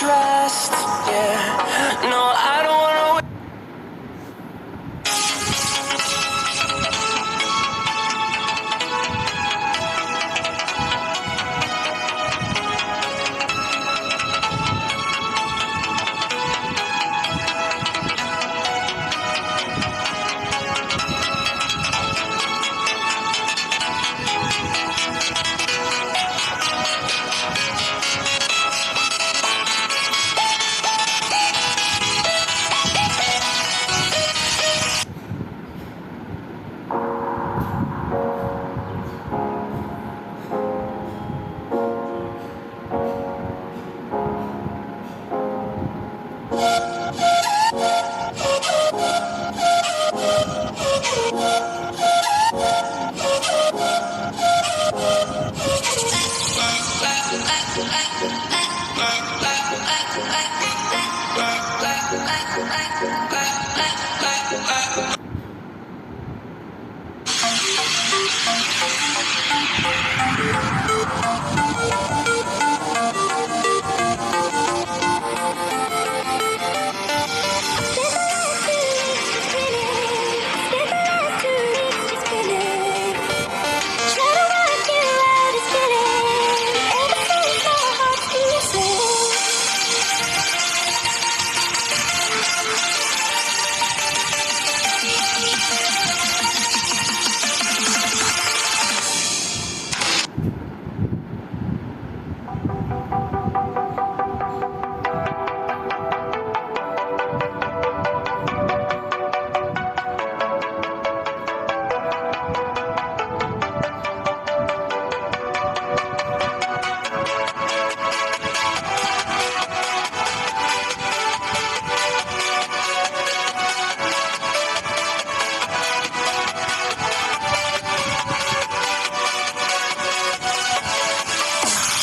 trust. Yeah, no, I don't wanna.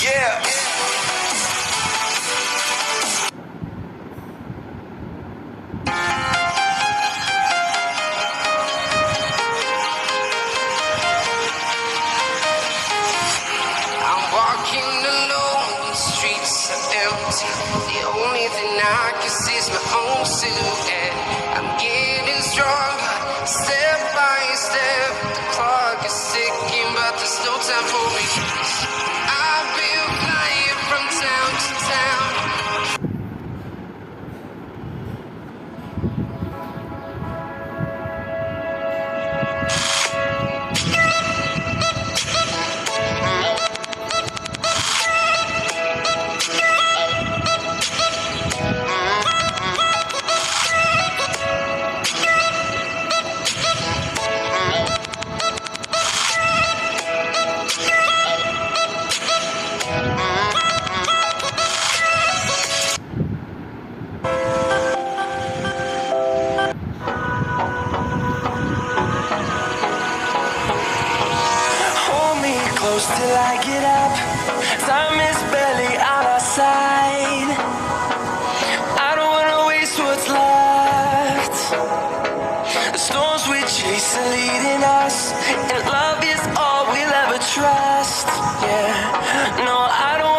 Yeah. I'm walking alone, the streets are empty. The only thing I can see is my own silhouette. I'm getting stronger, step by step. The clock is ticking, but there's no time for me. I've been flying from town to town. Hold me close till I get up. Time is barely on our side. I don't wanna waste what's left. The storms we chase are leading us, and love is all we'll ever trust. Yeah, no, I don't